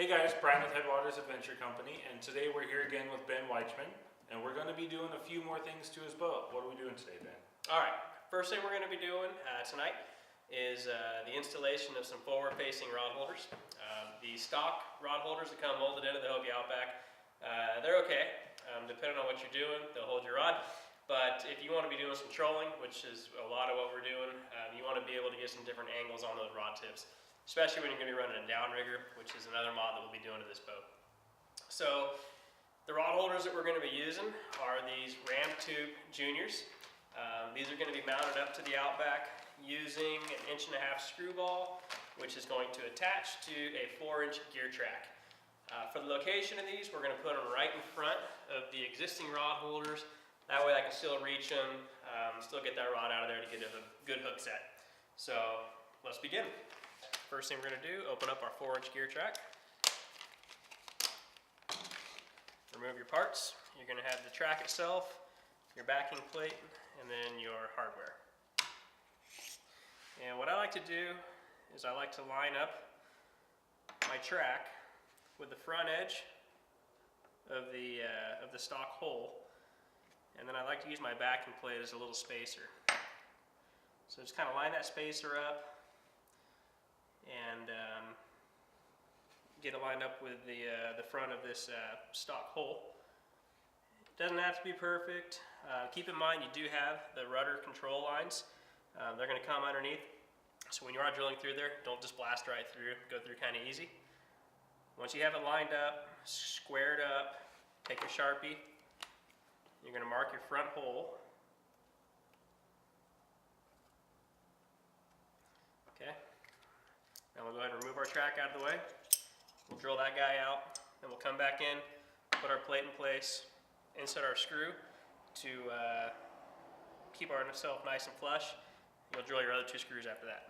Hey guys, Bryan with Headwaters Adventure Company, and today we're here again with Wiechman, and we're going to be doing a few more things to his boat. What are we doing today, Ben? Alright, first thing we're going to be doing tonight is the installation of some forward-facing rod holders. The stock rod holders that come molded into the Hobie Outback, they're okay. Depending on what you're doing, they'll hold your rod. But if you want to be doing some trolling, which is a lot of what we're doing, you want to be able to get some different angles on those rod tips. Especially when you're going to be running a downrigger, which is another mod that we'll be doing to this boat. So the rod holders that we're going to be using are these ram tube juniors. These are going to be mounted up to the Outback using an 1.5" screwball, which is going to attach to a 4" gear track. For the location of these, we're going to put them right in front of the existing rod holders. That way I can still reach them, still get that rod out of there to get a good hook set. So let's begin. First thing we're going to do, open up our 4" gear track. Remove your parts. You're going to have the track itself, your backing plate, and then your hardware. And what I like to do is I like to line up my track with the front edge of the stock hole, and then I like to use my backing plate as a little spacer. So just kind of line that spacer up and get it lined up with the front of this stock hole. It doesn't have to be perfect. Keep in mind you do have the rudder control lines. They're going to come underneath, so when you are drilling through there, don't just blast right through. Go through kind of easy. Once you have it lined up, squared up, take your Sharpie. You're going to mark your front hole. Okay. Now we'll go ahead and remove our track out of the way. We'll drill that guy out, then we'll come back in, put our plate in place, insert our screw to keep ourselves nice and flush. You'll drill your other 2 screws after that.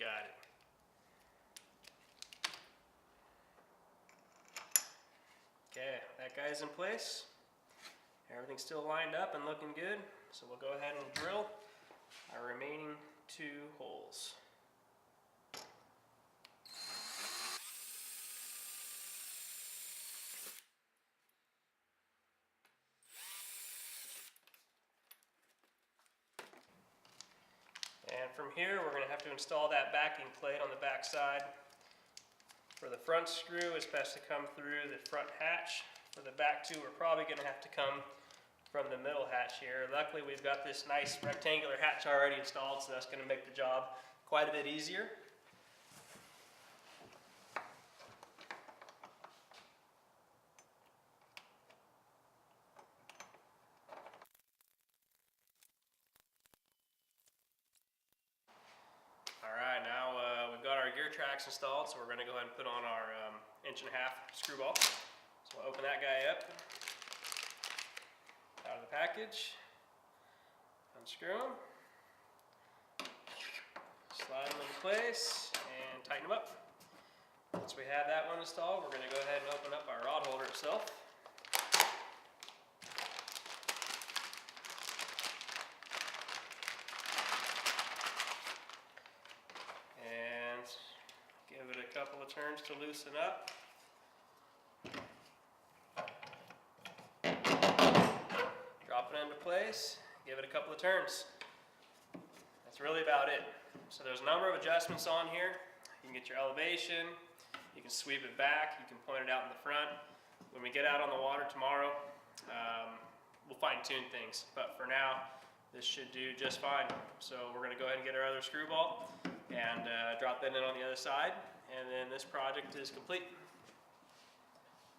Got it. Okay, that guy's in place. Everything's still lined up and looking good. So we'll go ahead and drill our remaining 2 holes. And from here, we're going to have to install that backing plate on the back side. For the front screw, it's best to come through the front hatch. For the back 2, we're probably going to have to come from the middle hatch here. Luckily, we've got this nice rectangular hatch already installed, so that's going to make the job quite a bit easier. Alright, now we've got our gear tracks installed, so we're going to go ahead and put on our 1.5" screwball. So we'll open that guy up out of the package, unscrew them, slide them into place, and tighten them up. Once we have that one installed, we're going to go ahead and open up our rod holder itself. Give it a couple of turns to loosen up. Drop it into place, give it a couple of turns. That's really about it. So there's a number of adjustments on here. You can get your elevation, you can sweep it back, you can point it out in the front. When we get out on the water tomorrow, we'll fine tune things. But for now, this should do just fine. So we're going to go ahead and get our other screwball and drop that in on the other side, and then this project is complete.